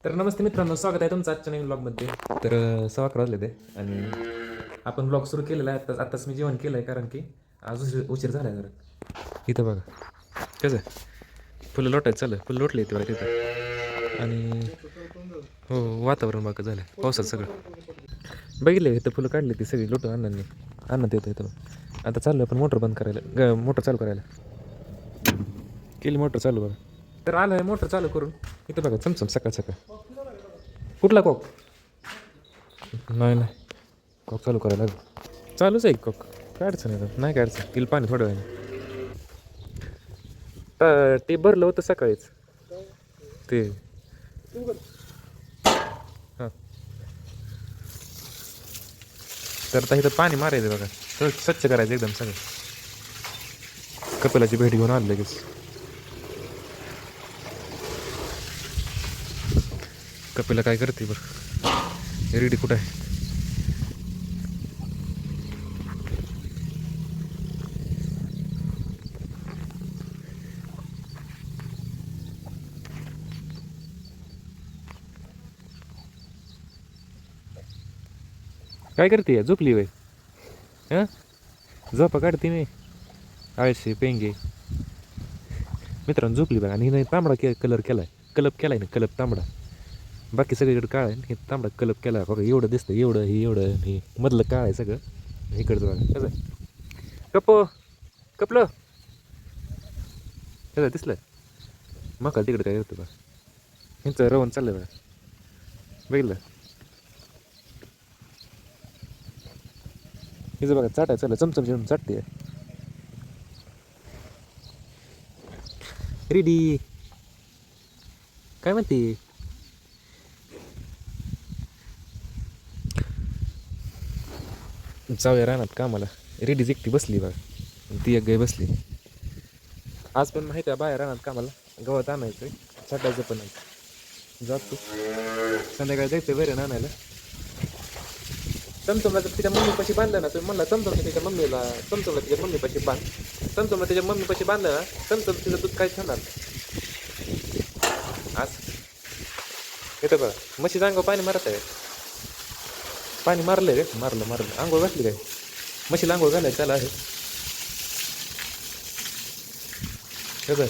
तर नमस्ते मित्रांनो, स्वागत आहे तुमचं आजच्या नवीन ब्लॉगमध्ये. तर 11:15 वाजले ते आणि आपण ब्लॉग सुरू केलेला आहे. आत्ताच मी जेवण केलं आहे, कारण की आज उशीर झाला आहे जरा. इथं बघा कसं फुलं लोटायचं चाललं, फुलं लोटली येते बघा तिथं. आणि हो, वातावरण बघा झालं पावसाचं सगळं बघितलं. इथं फुलं काढली ती सगळी लोटून अण्णांनी. अण्णा येतं इथं. आता चाललं आपण मोटर बंद करायला, मोटर चालू करायला. केली मोटर चालू बघा. तर आलं आहे मोटर चालू करून. इथं बघा चमचम सकाळ सकाळ. कुठला कॉक? नाही नाही, कॉक चालू करायला लागेल. चालूच आहे कॉक, काय अडचण आहे नाही, काय अडचण. तिला पाणी थोडं वेळाने. ते भरलं होतं सकाळीच ते. हां, तर आता इथं पाणी मारायचं बघा, स्वच्छ करायचं एकदम सगळं. कपिलाची भेट घेऊन आलं लगेच. कपिला काय करते बरं, रेडी कुठं आहे? काय करते? झोपली वय? हां, झोपा काढते मी. आळशी पेंगे मित्रांनो, झोपली बघा. आणि हिने तांबडा कलर केला आहे, कलप केला आहे ना, कलप तांबडा. बाकी सगळीकडे काळ आहे, हे तांबडा कलप केला आहे बघा. एवढं दिसतं, एवढं हे, एवढं हे मधलं काळ आहे सगळं. इकडचं बघा कसं आहे. कपलं कसं दिसलं मका तिकडे काय होतं बघा. ह्यांचं रवण चाललं बघा, बघितलं. हिचं बघा चाटाय चाललं, चमचम जेवण चाटते. रेडी काय म्हणते? जाऊया रानात कामाला. रेडीच एकटी बसली बघा, ती एक गाय बसली. आज पण माहिती आहे बाहेर रानात कामाला गवत आणायचं, छटायचं पण आहे. जातो संध्याकाळी जायचं बरं आणायला. चमचमला जर तिच्या मम्मीपाशी बांधलं ना, तुम्ही म्हणला चमचमला तिच्या मम्मीला, चमचमला तिच्या मम्मीपाशी बांध. चमचमला तिच्या मम्मीपाशी बांधलं ना, चमचम तिचं दूध काय खाणार आज. येतं बघा, म्हशीचं अंगावर पाणी मारत आहे. पाणी मारलं रे, मारलं आंघोळ घातली काय? म्हशीला आंघोळ घालायचं त्याला आहे कसं.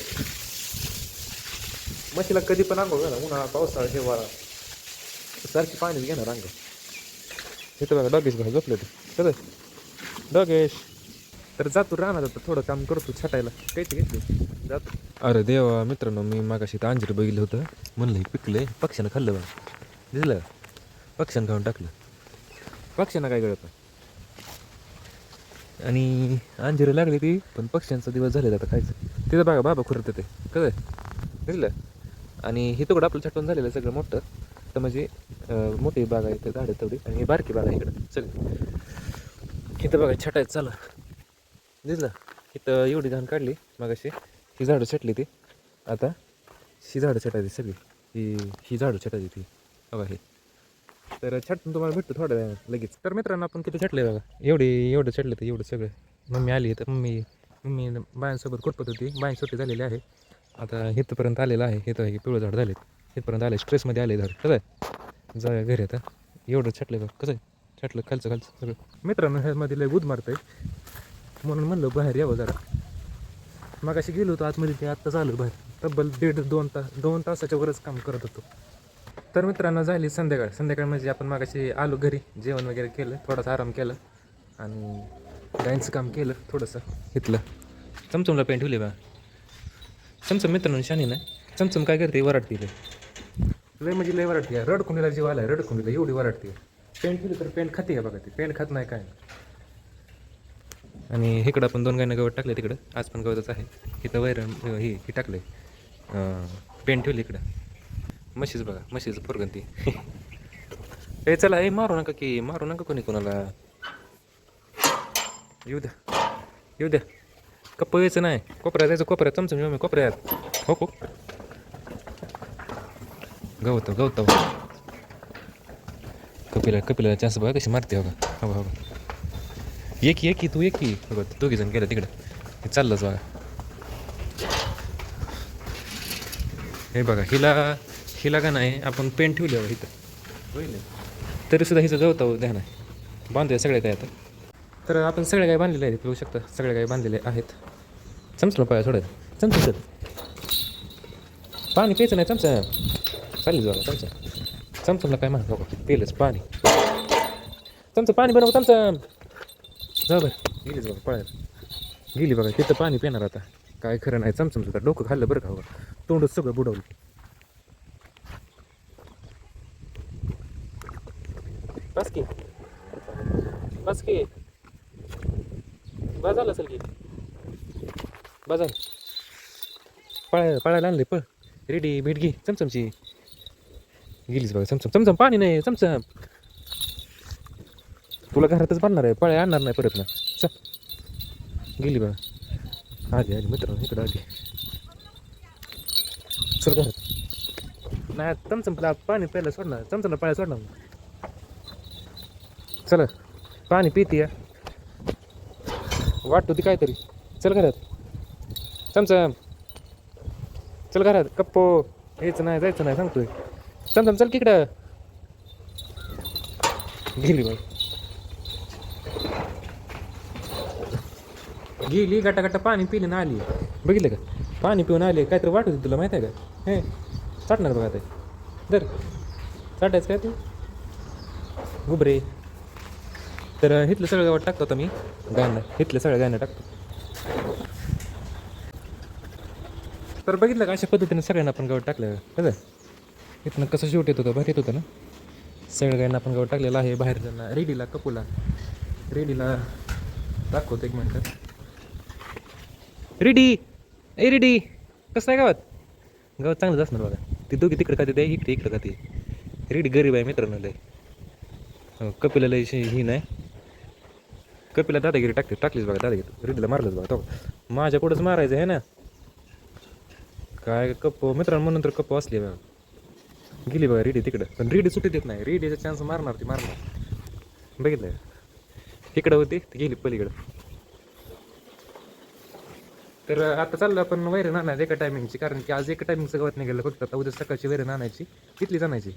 म्हशीला कधी पण आंघोळ घाला, उन्हाळा पावसाळा हिवाळा सारखी पाणीच घेणार अंग. इथं बघा डॉगेश बघा झोपलं ते कसं डॉगेश. तर जातो राहणार आता, थोडं काम करतो छटायला. कायची घेतली जातो. अरे देवा मित्रांनो, मी मागाशी तर अंजीर बघितलं होतं, म्हणलं हे पिकलंय. पक्ष्यानं खाल्लं बघा, दिसलं पक्ष्यानं खाऊन टाकलं. पक्ष्यांना काय कळत. आणि अंजिरं लागली ती, पण पक्ष्यांचा दिवस झाले आता खायचं. तिथं बघा बाबा खुरत ते कसं दिसलं. आणि हे तुकडं आपलं छटून झालेलं सगळं मोठं. तर म्हणजे मोठी बाग आहे इथं, झाडं तेवढी. आणि ही बारकी बाग आहे इकडं सगळी. इथं बघा छटायचं चालू दिसलं. इथं एवढी धान काढली मागाशी, ही झाडं छटली ती. आता ही झाडं छटायची सगळी, ही झाडं छटायची ती बघा ही. तर छटून तुम्हाला भेटतो थोड्या वेळात लगेच. तर मित्रांनो, आपण किती छटले बघा, एवढं छटलं तर एवढं सगळं. मम्मी आली तर मम्मी बायांसोबत कुटपत होती. बायां सुट्टी झालेली आहे. आता इथंपर्यंत आलेलं आहे. इथं हे पिवळं झाड झाले, इथपर्यंत आले. स्ट्रेसमध्ये आले झाड कसं आहे. जाऊया घरी आता. एवढं छटले बघ कसं आहे, छटलं खालचं सगळं. मित्रांनो, ह्यामध्ये लय गुद मारतं आहे, म्हणून म्हणलं बाहेर यावं जरा. मग अशी गेलो होतो आतमध्ये, ते आत्ता झालं बाहेर. तब्बल 1.5-2 तासाच्या वरच काम करत होतो. तर मित्रांनो, झाली संध्याकाळ म्हणजे आपण मागाशी आलो घरी, जेवण वगैरे केलं, थोडासा आराम केला आणि गायचं काम केलं थोडंसं. इथलं चमचमला पेंट ठेवली बा. चमचम मित्रांनो शानी ना, चमचम काय करते, वराडते लय म्हणजे लय वराडते. रडकुंडीला जीव आलाय, रडकुंडीला एवढी वराडते. पेंट ठेवली तर पेंट खाते का बघा, ती पेंट खात नाही काय. आणि इकडं आपण 2 गायनं गवत टाकले तिकडं, आज पण गवतच आहे. इथं वैरण ही टाकले, पेंट ठेवली इकडं. म्हशीच बघा, म्हशीचं पोरगं ती. हे चला, हे मारू नका कोणी कोणाला. येऊ द्या कप्प यायचं नाही. कोपऱ्यात जायचं, कोपऱ्यात चमचम मी कोपऱ्यात. हो गवत कपिला चान्स बघा कशी मारते बघा. हो एक तू एक बघा, 2 जण गेलं तिकडं. हे चाललंच बघा. हे बघा, हिला का नाही आपण पेन ठेवल्यावर इथं होईल तरी सुद्धा हिचं गवतावर ध्यान आहे. बांधूया सगळे काय आता. तर आपण सगळे काय बांधलेले आहेत, बघू शकता सगळे काय बांधलेले आहेत. चमचला पाया सोडायचं, चमचा पाणी प्यायचं नाही, चमचा चालली जाऊ चमचमला काय म्हणत नको, पेलच पाणी. चमचं पाणी बनव, चमचा जा बरं. गेलीच बघा पळायला, गेली बघा तिथं पाणी पिणार आता. काय खरं नाही, चमचमचं तर डोकं खाल्लं बरं का, तोंडच सगळं बुडवलं. बस की बस की झालं असेल की झालं. पळायला आणले पळ. रेडी भेट घे चमचमची. गेलीच बघा चमचम, चमचम पाणी नाही चमचम. तुला घरातच बांधणार आहे, पळ्या आणणार नाही परत ना. चल गेली बघा, आली मित्रांनो इकडं आली. चल घरात नाही, चमचमला पाणी प्यायला सोडणार, चमचमला पाया सोडणार. चल पाणी पिती या वाटतो ती काहीतरी. चल घरात चमचम, चल घरात. कप्पो यायचं नाही, जायचं नाही सांगतोय. चमचम चल तिकडं. गेली बघ, गेली गटा गटा पाणी पिली ना आली. बघितलं का, पाणी पिऊन आले. काहीतरी वाटत होती तुला माहिती आहे का. हे चाटणार बघा ते दर चाटायचं काय तू गुबरे. तर इथलं सगळं गावात टाकतो आता मी गाणं, इथलं सगळं गाणं टाकतो. तर बघितलं का अशा पद्धतीने सगळ्यांना आपण गावात टाकलं कसं. इथनं कसं शेवट येत होतं, बाहेर येत होतं ना. सगळं गायनं आपण गावात टाकलेलं आहे. बाहेर त्यांना रेडीला कपूला रेडीला दाखवतो एक मिनटं. रेडी ए रेडी कसं आहे गावात. गावात चांगलंच असणार बघा. ती दोघी तिकडं खाते, इकडे इकडं खाते. रेडी गरीब आहे मित्रांनो लय. कपिला लय ही नाही. कपिला दादागिरी टाकलीच बघा दादागिरी. रेडीला मारलंच बघा तो. माझ्या पुढंच मारायचं आहे ना काय. कप्पो मित्रांनो म्हणून तर कप्पो असली बघा. गेली बघा रेडी तिकडं, पण रेडी सुटी देत नाही. रेडीचा चान्स मारणार ती मारणार. बघितलं इकडं होती ती गेली पलीकडं. तर आता चाललं आपण वैरण आणायचं एका टायमिंगची, कारण की आज एका टायमिंगचं गावात नाही गेलं फक्त. आता उद्या सकाळची वैरण आणायची, तिथलीच आणायची.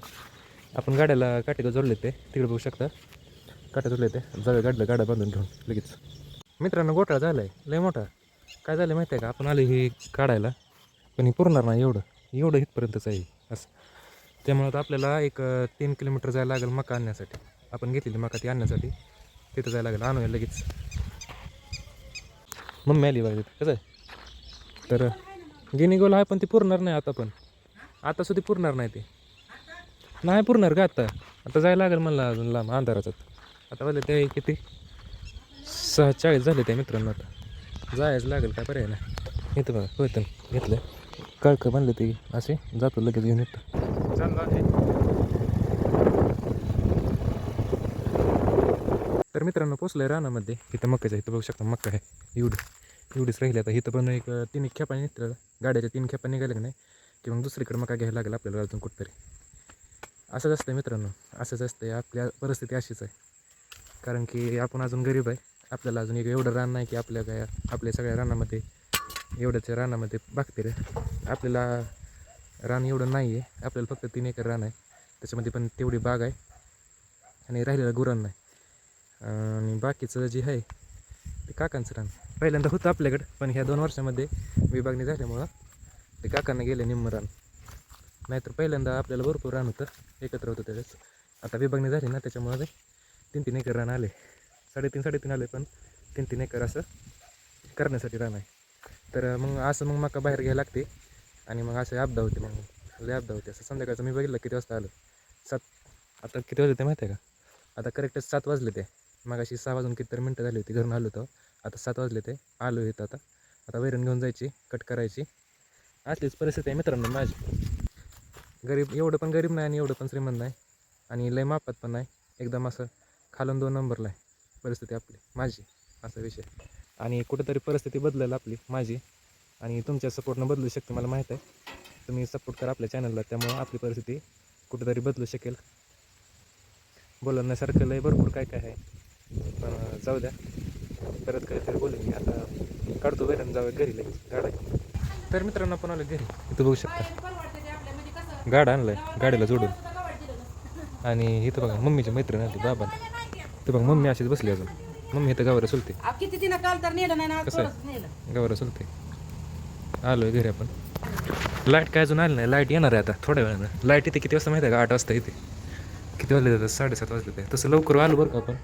आपण गाड्याला काटेगाव जोडले ते तिकडे बघू शकता. काट्या जोडले ते जाऊया गाड्या बांधून घेऊन लगेच. मित्रांनो घोटाळा झाला आहे लय मोठा. काय झालं माहिती आहे का, आपण आलो ही काढायला पण ही पुरणार नाही एवढं इथपर्यंतच आहे असं. त्यामुळं आता आपल्याला एक 3 किलोमीटर जायला लागेल मका आणण्यासाठी. आपण घेतलेली मका ती आणण्यासाठी तिथं जायला लागेल. आणूया लगेच. मम्मी आली बघा तिथं कसं आहे. तर गिनी गोल आहे पण ती पुरणार नाही आता. पण आता सुद्धा पुरणार नाही ते, नाही पुरणार का आता जायला लागेल मला अजून लांब अंधाराचं. आता वाजले ते किती 6:40 झाले त्या मित्रांनो. आता जायचं लागेल काय पर्याय नाही. इथं बघा होतं घेतलं कळकं बांधलं ते असे जातो लगेच घेऊन येतो. चाललं आहे. तर मित्रांनो पोचलं आहे रानामध्ये. इथं मक्याचं इथं बघू शकता मक्का आहे एवढीच राहिली. आता इथं पण एक 3 खेपा निघतं गाड्याच्या 3 खेपा निघाल्या की नाही की मग दुसरीकडे मका घ्यायला लागेल आपल्याला अजून कुठंतरी. असंच असतं मित्रांनो, असंच असतं. आपल्या परिस्थिती अशीच आहे, कारण की आपण अजून गरीब आहे. आपल्याला अजून एक एवढं रान नाही की आपल्या सगळ्या रानामध्ये एवढ्याच्या रानामध्ये बागते रे. आपल्याला रान एवढं नाही आहे. आपल्याला फक्त 3 एकर रान आहे, त्याच्यामध्ये पण तेवढी बाग आहे आणि राहिलेलं गुरांना नाही. आणि बाकीचं जे आहे ते काकांचं रान पहिल्यांदा होतं आपल्याकडं, पण ह्या 2 वर्षामध्ये विभागणी झाल्यामुळं ते काकांना गेले निम्म रान. नाहीतर पहिल्यांदा आपल्याला भरपूर रान होतं, एकत्र होतं त्यावेळेस. आता विभागणी झाली ना त्याच्यामुळं ते 3-3 एकर रान आले. 3.5 आले, पण 3-3 एकर असं करण्यासाठी रान आहे. तर मग मग मका बाहेर घ्यायला लागते आणि मग असं अपदा होते. मग लय अपदा होते. असं संध्याकाळचं मी बघितलं किती वाजता आलं 7. आता किती वाजले ते माहिती आहे का, आता करेक्टच 7 वाजले ते. मग अशी 6 वाजून कितीतरी मिनटं झाली होती घरून आलो होतो. आता 7 वाजले ते आलो इथं. आता वैरण घेऊन जायची, कट करायची. असलीच परिस्थिती आहे मित्रांनो माझी. गरीब एवढं पण गरीब नाही आणि एवढं पण श्रीमंत नाही आणि लय मापात पण नाही. एकदम असं खालून 2 नंबरला आहे परिस्थिती आपली माझी, असा विषय. आणि कुठेतरी परिस्थिती बदलेल आपली माझी, आणि तुमच्या सपोर्टनं बदलू शकते मला माहीत आहे. तुम्ही सपोर्ट करा आपल्या चॅनलला, त्यामुळं आपली परिस्थिती कुठेतरी बदलू शकेल. बोलण्यासारखं लय भरपूर काय आहे, पण जाऊ द्या परत कधीतरी बोलून मी. आता काढतो वैरण, जाऊया घरी लगेच गाडा. तर मित्रांनो आपण आलो घरी. इथं बघू शकता गाडा आणलाय गाडीला जोडून. आणि इथं बघा मम्मीची मैत्रीण आली बाबा. ते बघा मम्मी अशीच बसली अजून. मम्मी इथं गावाला सुलते. किती तिनं काल तर नेलं नाही ना कसं आहे गावाला सुलते. आलोय घरी आपण. लाईट काय अजून आली नाही. लाईट येणार आहे आता थोड्या वेळानं. लाईट इथे किती वाजता माहिती आहे का? 8 वाजता येते. किती वाजले जातात? 7:30 वाजले ते. तसं लवकर आलो बरं का आपण.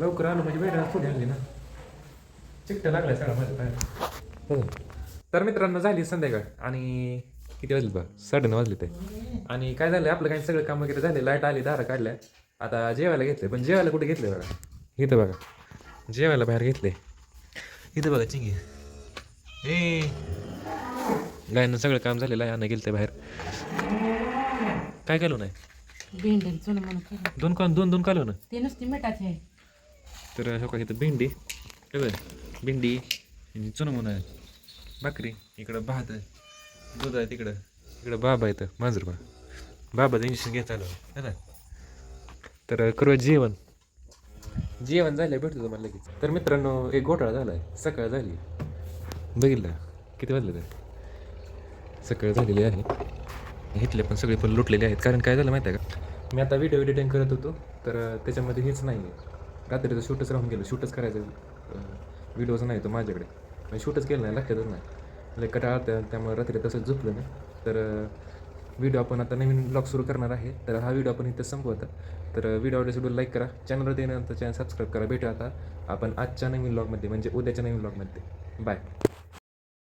लवकर आलो म्हणजे वेळ थोडी आली ना. चिकटं लागलाय सगळा माझ्या बाहेर. हो. तर मित्रांनो झाली संध्याकाळ आणि किती वाजले बघा? 9:30 वाजले ते. आणि काय झालं आपलं काही सगळं काम वगैरे झाले. लाईट आली, दारं काढल्या. आता जेवायला घेतले. पण जेवायला कुठे घेतले बघा? इथं बघा जेवायला बाहेर घेतले. इथं बघा चिंगी. गायनं सगळं काम झालेलं आहे. गेलं ते बाहेर. काय केलं नाही? भेंडी चुन म्हणून केलं. दोन कालो ना. ते नुसती मिठाची आहे. तर हो का इथं भेंडी भेंडी आणि चुनमुन आहे. भाकरी इकडं भात आहे. दूध आहे इकडं बाबा येतं मांजर बाबाचं इंजेक्शन घ्यायचं आलं है ना. तर करूया जेवण झालं भेटतो तुम्हाला लगेच. तर मित्रांनो एक घोटाळा झाला आहे. सकाळ झाली बघितलं किती वाजले तर सकाळ झालेली आहे. इथले पण सगळे पण लुटलेले आहेत. कारण काय झालं माहिती आहे का? मी आता व्हिडिओ एडिटिंग करत होतो तर त्याच्यामध्ये हेच नाही आहे. रात्रीचं शूटच राहून गेलं. शूटच करायचं व्हिडिओच नाही तो माझ्याकडे. म्हणजे शूटच केलं नाही लक्षातच नाही. लय कंटाळा त्यामुळे रात्री तसंच झोपलं नाही. तर व्हिडिओ आपण आता नवीन ब्लॉग सुरू करणार आहे. तर हा व्हिडिओ आपण इथं संपवता. तर व्हिडिओ आवडल्यास लाईक करा. चॅनलवर येण्यानंतर चॅनल सबस्क्राईब करा. भेटू आता आपण आजच्या नवीन ब्लॉगमध्ये म्हणजे उद्याच्या नवीन ब्लॉगमध्ये. बाय.